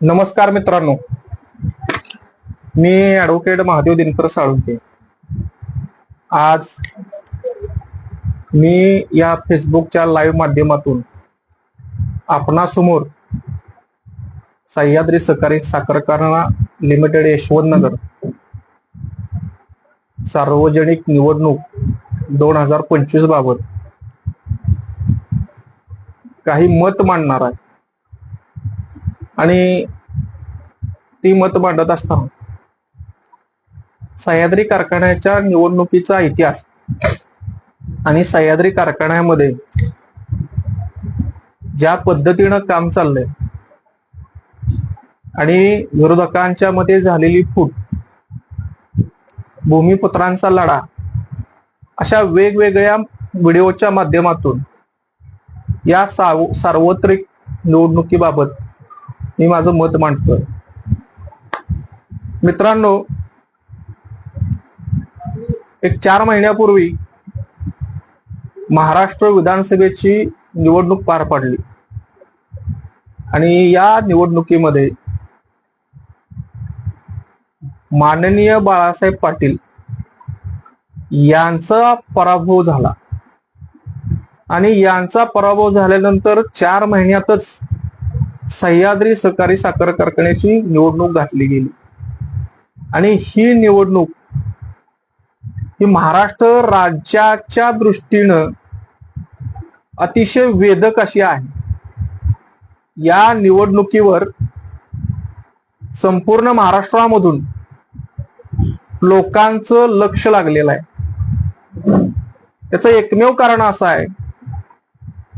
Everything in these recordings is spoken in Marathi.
नमस्कार मित्रांनो, मी ऍडव्होकेट महादेव दिनकर साळुंखे. आज मी या फेसबुकच्या लाईव्ह माध्यमातून आपणासमोर सह्याद्री सहकारी साखर कारखाना लिमिटेड यशवंतनगर सार्वजनिक निवडणूक 2025 बाबत काही मत मांडणार आहे. आणि ती मत मांडत असताना सह्याद्री कारखान्याच्या निवडणुकीचा इतिहास आणि सह्याद्री कारखान्यामध्ये ज्या पद्धतीनं काम चाललंय आणि विरोधकांच्या मध्ये झालेली फूट, भूमिपुत्रांचा लढा, अशा वेगवेगळ्या व्हिडिओच्या माध्यमातून या सार्वत्रिक निवडणुकीबाबत मी माझं मत मांडतोय. मित्रांनो, एक 4 महिन्यापूर्वी महाराष्ट्र विधानसभेची निवडणूक पार पडली आणि या निवडणुकीमध्ये माननीय बाळासाहेब पाटील यांचा पराभव झाला आणि यांचा पराभव झाल्यानंतर 4 महिन्यातच सह्याद्री सहकारी साखर कारखान्याची निवडणूक घातली गेली. आणि ही निवडणूक ही महाराष्ट्र राज्याच्या दृष्टीनं अतिशय वेदक अशी आहे. या निवडणुकीवर संपूर्ण महाराष्ट्रामधून लोकांचं लक्ष लागलेलं आहे. त्याचं एकमेव कारण असं आहे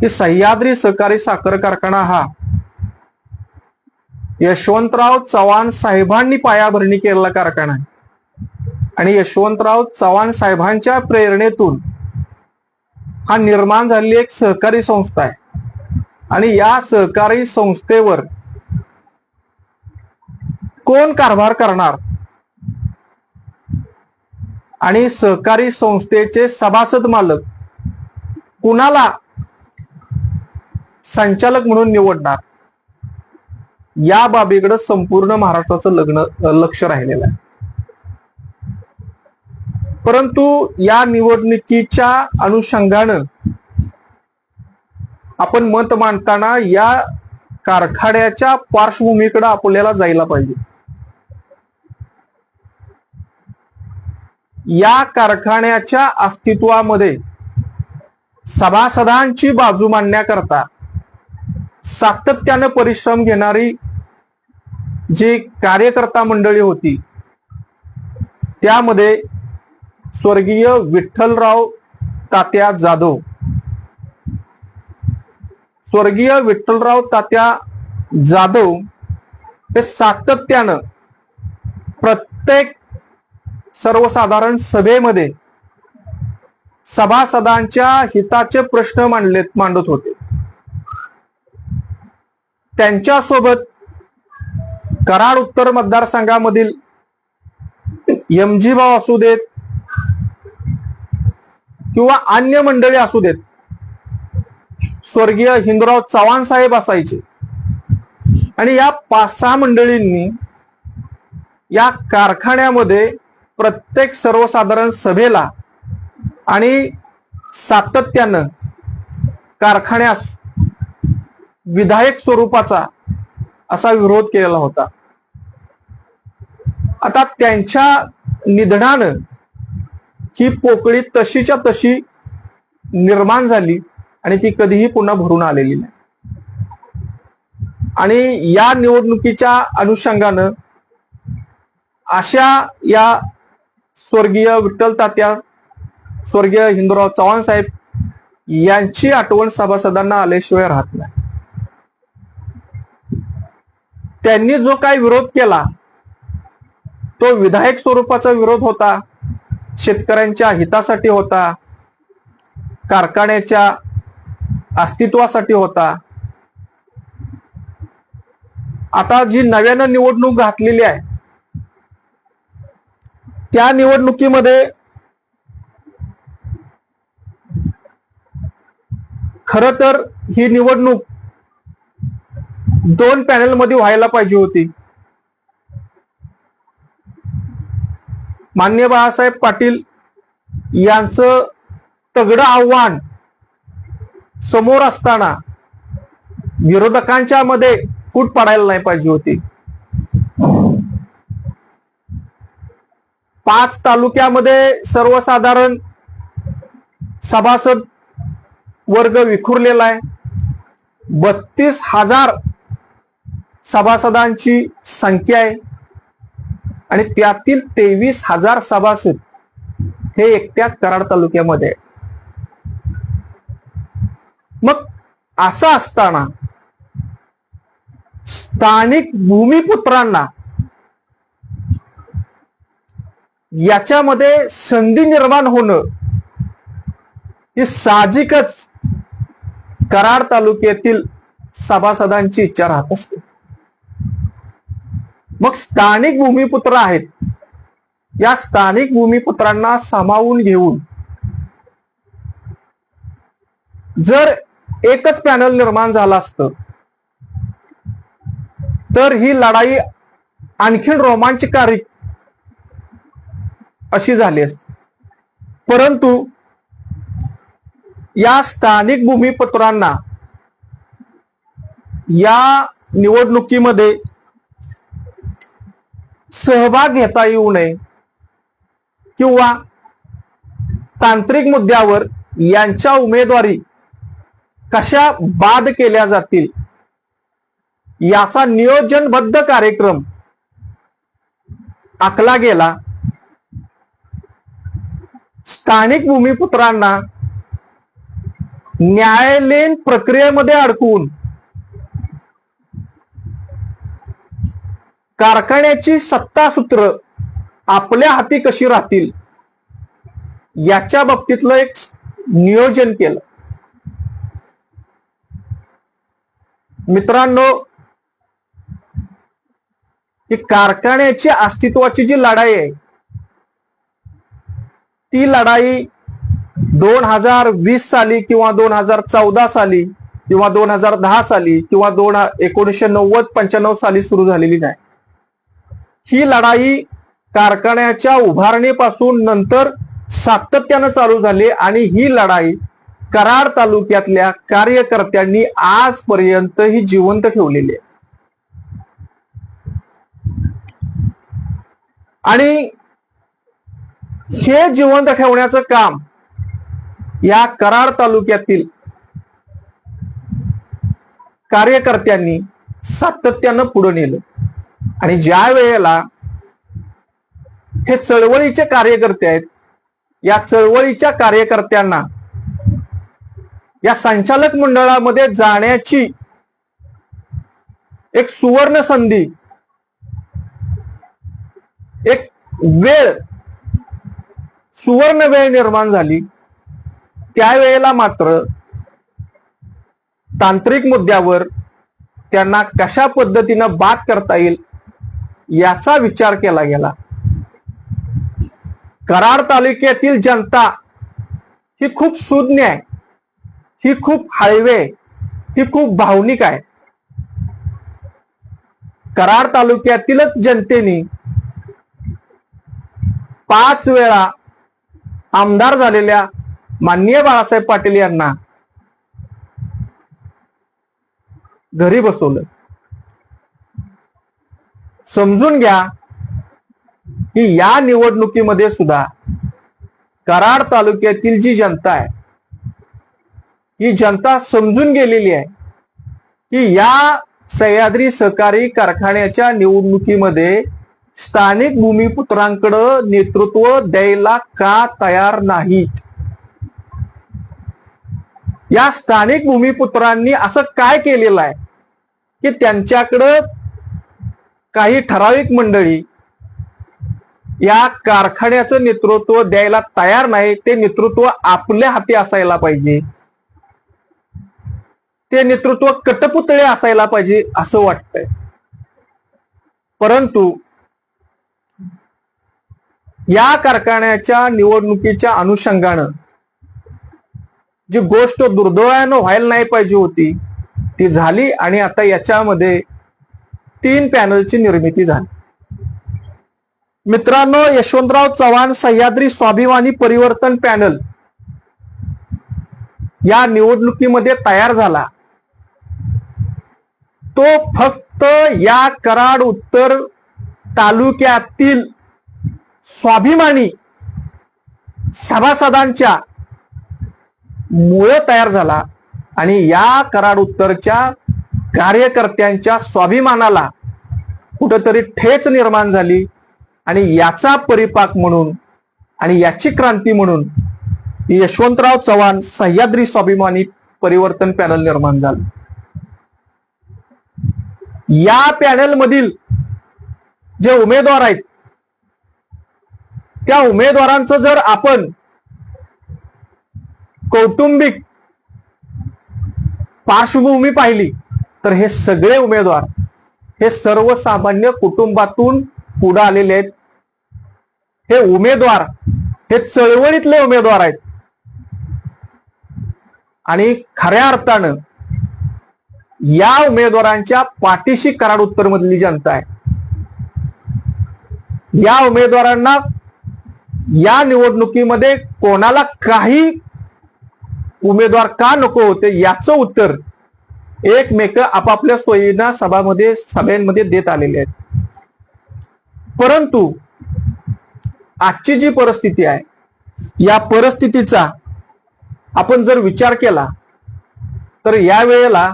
की सह्याद्री सहकारी साखर कारखाना हा यशवंतराव चव्हाण साहेबांनी पायाभरणी केलेला कारखाना आहे आणि यशवंतराव चव्हाण साहेबांच्या प्रेरणेतून हा निर्माण झालेली एक सहकारी संस्था आहे. आणि या सहकारी संस्थेवर कोण कारभार करणार आणि सहकारी संस्थेचे सभासद मालक कुणाला संचालक म्हणून निवडणार, या बाबीकडे संपूर्ण महाराष्ट्राचं लक्ष राहिलेलं आहे. परंतु या निवडणुकीच्या अनुषंगानं आपण मत मांडताना या कारखान्याच्या पार्श्वभूमीकडे आपल्याला जायला पाहिजे. या कारखान्याच्या अस्तित्वामध्ये सभासदांची बाजू मांडण्याकरता सातत्यानं परिश्रम घेणारी जी कार्यकर्ता मंडळी होती, त्यामध्ये स्वर्गीय विठ्ठलराव तात्या जाधव, स्वर्गीय विठ्ठलराव तात्या जाधव हे सातत्यानं प्रत्येक सर्वसाधारण सभेमध्ये सभासदांच्या हिताचे प्रश्न मांडत होते. त्यांच्यासोबत कराड उत्तर मतदारसंघामधील एमजी भाऊ असू देत किंवा अन्य मंडळी असू देत, स्वर्गीय हिंदूराव चव्हाण साहेब असायचे. आणि या 5-6 मंडळींनी या कारखान्यामध्ये प्रत्येक सर्वसाधारण सभेला आणि सातत्यानं कारखान्यास विधायक स्वरूपाचा असा विरोध केलेला होता. आता त्यांच्या निधनानं ही पोकळी तशीच्या तशी निर्माण झाली आणि ती कधीही पुन्हा भरून आलेली नाही. आणि या निवडणुकीच्या अनुषंगानं अशा या स्वर्गीय विठ्ठल तात्या, स्वर्गीय हिंदूराव चव्हाण साहेब यांची आठवण सभासदांना आल्याशिवाय राहत नाही. त्यांनी जो काही विरोध केला तो विधायक स्वरूपाचा विरोध होता, शेतकऱ्यांच्या हितासाठी होता, कारखान्याच्या अस्तित्वासाठी होता. आता जी नव्यानं निवडणूक घातलेली आहे त्या निवडणुकीमध्ये खर तर ही निवडणूक 2 पॅनल मध्ये व्हायला पाहिजे होती. माननीय बाळासाहेब पाटील यांचं तगडं आव्हान समोर असताना विरोधकांच्या मध्ये फूट पडायला नाही पाहिजे होती. 5 तालुक्यामध्ये सर्वसाधारण सभासद वर्ग विखुरलेला आहे. 32,000 सभासदांची संख्या आहे आणि त्यातील 23,000 सभासद हे एकट्या कराड तालुक्यामध्ये. मग असं असताना स्थानिक भूमिपुत्रांना याच्यामध्ये संधी निर्माण होणं ही साहजिकच कराड तालुक्यातील सभासदांची इच्छा राहत असते. मग स्थानिक भूमिपुत्र आहेत, या स्थानिक भूमिपुत्रांना सामावून घेऊन जर एकच पॅनल निर्माण झालं असतं तर ही लढाई आणखीन रोमांचकारी अशी झाली असती. परंतु या स्थानिक भूमिपुत्रांना या निवडणुकीमध्ये सहभाग घेता येऊ नये किंवा तांत्रिक मुद्द्यावर यांच्या उमेदवारी कशा बाद केल्या जातील याचा नियोजनबद्ध कार्यक्रम आखला गेला. स्थानिक भूमिपुत्रांना न्यायालयीन प्रक्रियेमध्ये अडकवून कारखान्याची सत्तासूत्र आपल्या हाती कशी राहतील याच्या बाबतीतलं एक नियोजन केलं. मित्रांनो, ही कारखान्याची अस्तित्वाची जी लढाई आहे ती लढाई 2020 साली किंवा 2014 साली किंवा 2010 साली किंवा 1990-95 साली सुरू झालेली नाही. ही लढाई कारखान्याच्या उभारणीपासून नंतर सातत्यानं चालू झाली आणि ही लढाई कराड तालुक्यातल्या कार्यकर्त्यांनी आजपर्यंत ही जिवंत ठेवलेली आहे. आणि हे जिवंत ठेवण्याचं काम या कराड तालुक्यातील कार्यकर्त्यांनी सातत्यानं पुढे नेलं. आणि ज्या वेळेला हे चळवळीचे कार्यकर्ते आहेत, या चळवळीच्या कार्यकर्त्यांना या संचालक मंडळामध्ये जाण्याची एक सुवर्ण संधी, एक वेळ, सुवर्ण वेळ निर्माण झाली. त्यावेळेला मात्र तांत्रिक मुद्द्यावर त्यांना कशा पद्धतीनं बाद करता येईल याचा विचार केला गेला. कराड तालुक्यातील जनता ही खूप सुज्ञ आहे, ही खूप हळवे, ही खूप भावनिक आहे. कराड तालुक्यातीलच जनतेने 5 वेळा आमदार झालेल्या माननीय बाळासाहेब पाटील यांना घरी बसवलं. समजून घ्या की या निवडणुकीमध्ये सुद्धा कराड तालुक्यातील जी जनता आहे ही जनता समजून गेलेली आहे की या सह्याद्री सहकारी कारखान्याच्या निवडणुकीमध्ये स्थानिक भूमिपुत्रांकडे नेतृत्व द्यायला का तयार नाहीत. या स्थानिक भूमिपुत्रांनी असं काय केलेलं आहे की त्यांच्याकडं काही ठराविक मंडळी या कारखान्याचं नेतृत्व द्यायला तयार नाही. ते नेतृत्व आपल्या हाती असायला पाहिजे, ते नेतृत्व कटपुतळे असायला पाहिजे असं वाटतंय. परंतु या कारखान्याच्या निवडणुकीच्या अनुषंगानं जी गोष्ट दुर्दैवानं व्हायला नाही पाहिजे होती ती झाली आणि आता याच्यामध्ये 3 पॅनलची निर्मिती झाली. मित्रांनो, यशवंतराव चव्हाण सह्याद्री स्वाभिमानी परिवर्तन पॅनल या निवडणुकीमध्ये तयार झाला. तो फक्त या कराड उत्तर तालुक्यातील स्वाभिमानी सभासदांच्या मुळे तयार झाला आणि या कराड उत्तरच्या कार्यकर्त्यांच्या स्वाभिमानाला कुठेतरी ठेच निर्माण झाली आणि याचा परिपाक म्हणून आणि याची क्रांती म्हणून यशवंतराव चव्हाण सह्याद्री स्वाभिमानी परिवर्तन पॅनल निर्माण झालं. या पॅनल मधील जे उमेदवार आहेत त्या उमेदवारांचं जर आपण कौटुंबिक पार्श्वभूमी पाहिली तर हे सगळे उमेदवार हे सर्वसामान्य कुटुंबातून पुढे आलेले आहेत. हे उमेदवार हे चळवळीतले उमेदवार आहेत आणि खऱ्या अर्थानं या उमेदवारांच्या पाठीशी कराड उत्तर मधली जनता आहे. या उमेदवारांना या निवडणुकीमध्ये कोणाला काही उमेदवार का नको होते याचं उत्तर एकमेक आपापल्या सोयीना सभेमध्ये देत आलेले आहेत. परंतु आजची जी परिस्थिती आहे या परिस्थितीचा आपण जर विचार केला तर या वेळेला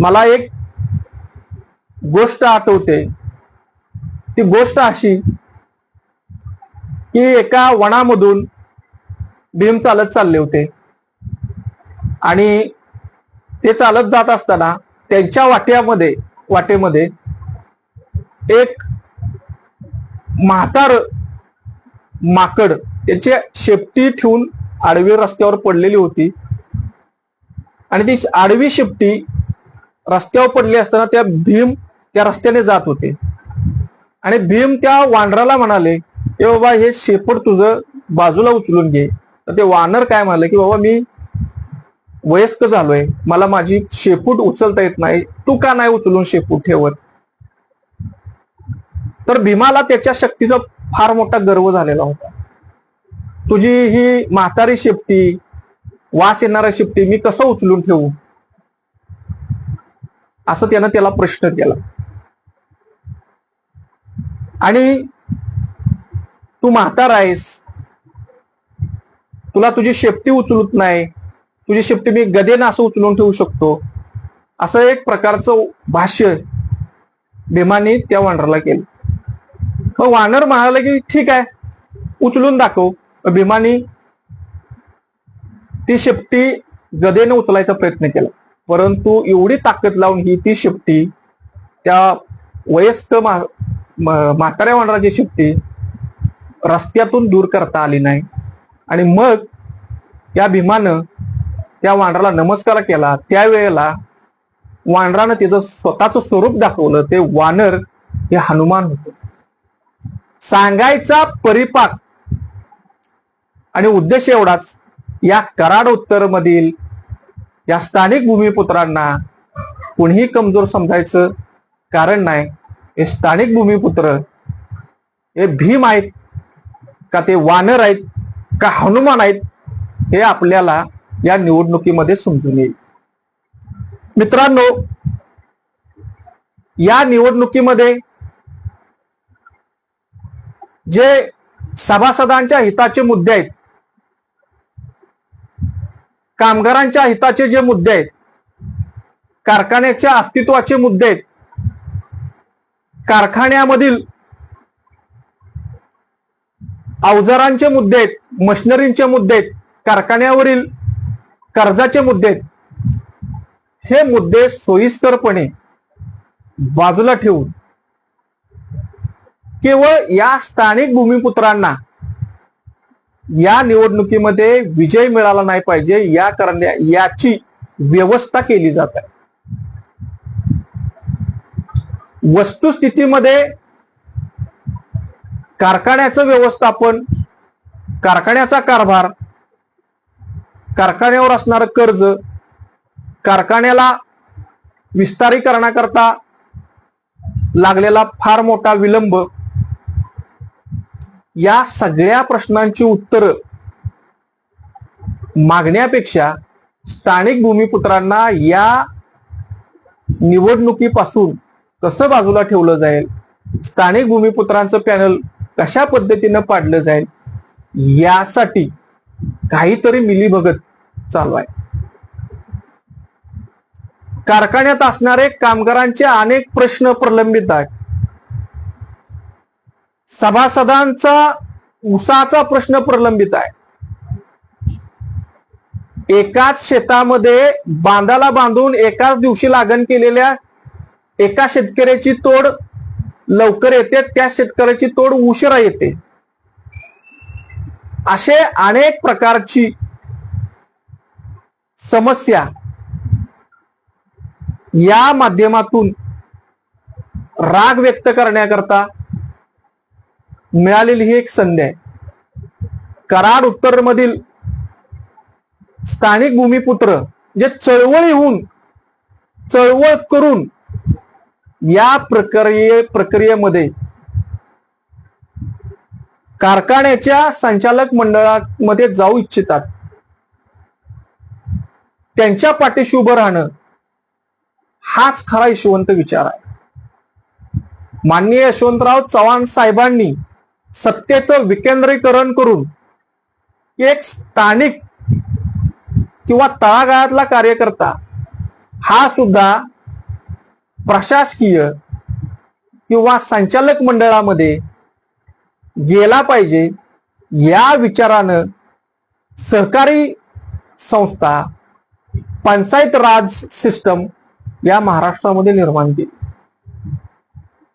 मला एक गोष्ट आठवते. ती गोष्ट अशी की एका वनामधून भीम चालत चालले होते आणि ते चालत जात असताना त्यांच्या वाटेमध्ये एक म्हातार माकड त्याची शेपटी ठेवून आडवी रस्त्यावर पडलेली होती आणि ती आडवी शेपटी रस्त्यावर पडली असताना भीम त्या रस्त्याने जात होते आणि भीम त्या वानराला म्हणाले की बाबा हे शेपूट तुझं बाजूला उचलून घे. तर ते वानर काय म्हणाले की बाबा मी वयस्क झालोय, मला माझी शेपूट उचलता येत नाही, तू का नाही उचलून शेपूट ठेवत. तर भीमाला त्याच्या शक्तीचा फार मोठा गर्व झालेला होता. तुझी ही म्हातारी शेपटी, वास येणारा शेपटी मी कसं उचलून ठेवू असं त्यानं त्याला प्रश्न केला. आणि तू म्हातार आहेस, तुला तुझी शेपटी उचलत नाही, तुझी शेपटी मी गदेनं असं उचलून ठेवू शकतो असं एक प्रकारचं भाष्य भीमाने त्या वानराला केलं. मग वानर म्हणाला की ठीक आहे उचलून दाखव. भीमाने ती शेपटी गदेनं उचलायचा प्रयत्न केला परंतु एवढी ताकद लावून ती शेपटी त्या वयस्क म्हाताऱ्या वानराची शेपटी रस्त्यातून दूर करता आली नाही. आणि मग या भीमानं त्या वानराला नमस्कार केला. त्यावेळेला वानरानं त्याचं स्वतःचं स्वरूप दाखवलं. ते वानर हे हनुमान होते. सांगायचा परिपाक आणि उद्देश एवढाच, या कराड उत्तर मधील या स्थानिक भूमिपुत्रांना कोणीही कमजोर समजायचं कारण नाही. हे स्थानिक भूमिपुत्र हे भीम आहेत का ते वानर आहेत का हनुमान आहेत हे आपल्याला या निवडणुकीमध्ये समजून येईल. मित्रांनो, या निवडणुकीमध्ये जे सभासदांच्या हिताचे मुद्दे आहेत, कामगारांच्या हिताचे जे मुद्दे आहेत, कारखान्याच्या अस्तित्वाचे मुद्दे आहेत, कारखान्यामधील अवजारांचे मुद्दे आहेत, मशिनरींचे मुद्दे आहेत, कारखान्यावरील कर्जाचे मुद्दे आहेत, हे मुद्दे सोयीस्करपणे बाजूला ठेवून केवळ या स्थानिक भूमिपुत्रांना या निवडणुकीमध्ये विजय मिळाला नाही पाहिजे याची व्यवस्था केली जात आहे. वस्तुस्थितीमध्ये कारखान्याचं व्यवस्थापन, कारखान्याचा कारभार कारखान्यावर असणारं कर्ज, कारखान्याला विस्तारीकरणाकरता लागलेला फार मोठा विलंब, या सगळ्या प्रश्नांची उत्तरं मागण्यापेक्षा स्थानिक भूमिपुत्रांना या निवडणुकीपासून कसं बाजूला ठेवलं जाईल, स्थानिक भूमिपुत्रांचं पॅनल कशा पद्धतीनं पाडलं जाईल, यासाठी काहीतरी मिलीभगत चालू आहे. कारखान्यात असणारे कामगारांचे अनेक प्रश्न प्रलंबित आहेत. सभासदांचा ऊसाचा प्रश्न प्रलंबित आहे. एकाच शेतामध्ये बांधाला बांधून एकाच दिवशी लागण केलेल्या एका शेतकऱ्याची तोड लवकर येते, त्या शेतकऱ्याची तोड उशिरा येते. असे अनेक प्रकारची समस्या या माध्यमातून राग व्यक्त करण्याकरता मिळालेली ही एक संधी आहे. कराड उत्तर मधील स्थानिक भूमिपुत्र जे चळवळ करून या प्रक्रियेमध्ये कारखान्याच्या संचालक मंडळामध्ये जाऊ इच्छितात, त्यांच्या पाठीशी उभं राहणं हाच खरा यशवंत विचार आहे. माननीय यशवंतराव चव्हाण साहेबांनी सत्तेचं विकेंद्रीकरण करून एक स्थानिक किंवा तळागाळातला कार्यकर्ता हा सुद्धा प्रशासकीय किंवा संचालक मंडळामध्ये गेला पाहिजे, या विचारानं सहकारी संस्था, पंचायत राज सिस्टम या महाराष्ट्रामध्ये निर्माण केली.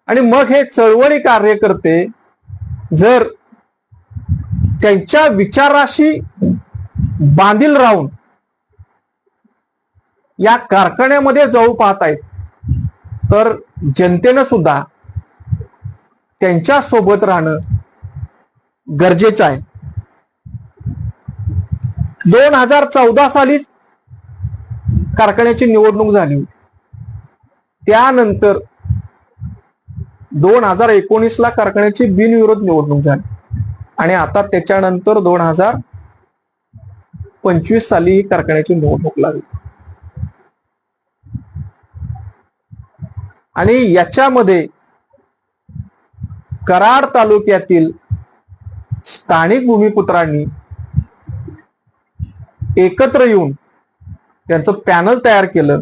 आणि मग हे चळवळी कार्यकर्ते जर त्यांच्या विचाराशी बांधील राहून या कारखान्यामध्ये जाऊ पाहत आहेत, तर जनतेनं सुद्धा त्यांच्या सोबत राहणं गरजेचं आहे. 2014 साली कारखान्याची निवडणूक झाली होती. त्यानंतर 2019 ला कारखान्याची बिनविरोध निवडणूक झाली आणि आता त्याच्यानंतर 2025 साली कारखान्याची निवडणूक लागली. आणि याच्यामध्ये कराड तालुक्यातील स्थानिक भूमिपुत्रांनी एकत्र येऊन त्यांचं पॅनल तयार केलं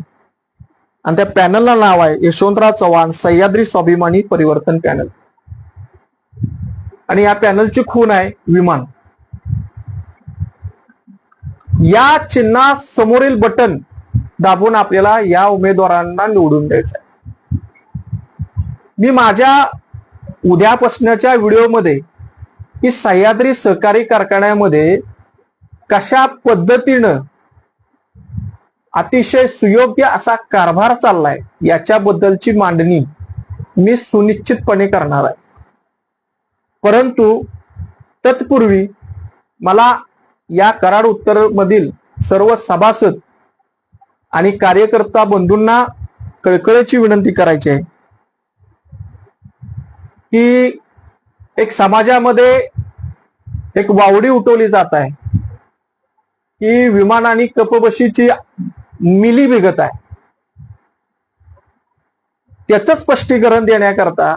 आणि त्या पॅनलला नाव आहे यशवंतराव चव्हाण सह्याद्री स्वाभिमानी परिवर्तन पॅनल. आणि या पॅनलची खूण आहे विमान. या चिन्हा समोरील बटन दाबून आपल्याला या उमेदवारांना निवडून द्यायचं आहे. मी माझ्या उद्यापासण्याच्या व्हिडिओमध्ये ही सह्याद्री सहकारी कारखान्यामध्ये कशा पद्धतीनं अतिशय सुयोग्य असा कारभार चाललाय याच्याबद्दलची मांडणी मी सुनिश्चितपणे करणार आहे. परंतु तत्पूर्वी मला या कराड उत्तर मधील सर्व सभासद आणि कार्यकर्ता बंधूंना कळकळीची विनंती करायची आहे की एक समाजामध्ये एक वावडी उठवली जात आहे की विमान आणि कपबशीची मिलीभगत आहे. त्याचं स्पष्टीकरण देण्याकरता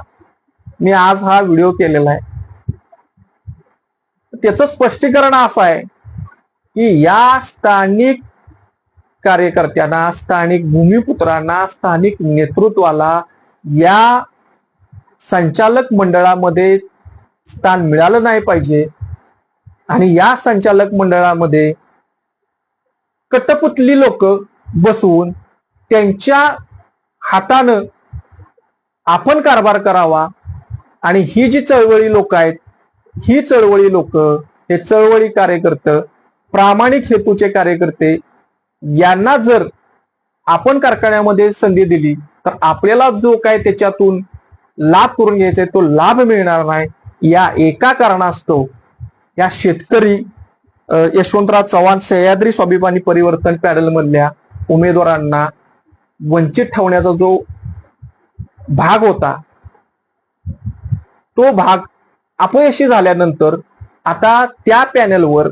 मी आज हा व्हिडिओ केलेला आहे. त्याचं स्पष्टीकरण असं आहे की या स्थानिक कार्यकर्त्यांना, स्थानिक भूमिपुत्रांना, स्थानिक नेतृत्वाला या संचालक मंडळामध्ये स्थान मिळालं नाही पाहिजे. आणि या संचालक मंडळामध्ये कटपुतली लोक बसवून त्यांच्या हातानं आपण कारभार करावा. आणि ही जी चळवळी लोक आहेत, ही चळवळी लोक, हे चळवळी कार्यकर्ते, प्रामाणिक हेतूचे कार्यकर्ते, यांना जर आपण कारखान्यामध्ये संधी दिली तर आपल्याला जो काय त्याच्यातून लाभ करून घ्यायचा आहे तो लाभ मिळणार नाही. या एका कारणास्तव या शेतकरी यशवंतराव चव्हाण सह्याद्री स्वाभिमानी परिवर्तन पॅनल मधल्या उमेदवारांना वंचित ठेवण्याचा जो भाग होता तो भाग अपयशी झाल्यानंतर आता त्या पॅनलवर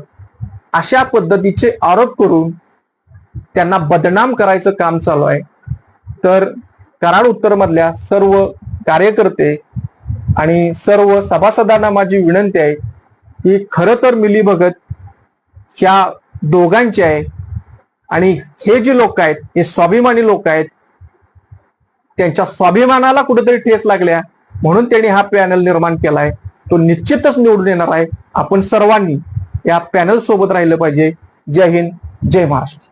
अशा पद्धतीचे आरोप करून त्यांना बदनाम करायचं काम चालू आहे. तर कराड उत्तर मधल्या सर्व कार्यकर्ते आणि सर्व सभासदांना माझी विनंती आहे की खरं तर मिलीभगत ह्या दोघांची आहे आणि हे जे लोक आहेत हे स्वाभिमानी लोक आहेत. त्यांच्या स्वाभिमानाला कुठेतरी ठेस लागल्या म्हणून त्यांनी हा पॅनल निर्माण केलाय. तो निश्चितच निवडून येणार आहे. आपण सर्वांनी या पॅनल सोबत राहिलं पाहिजे. जय हिंद, जय महाराष्ट्र.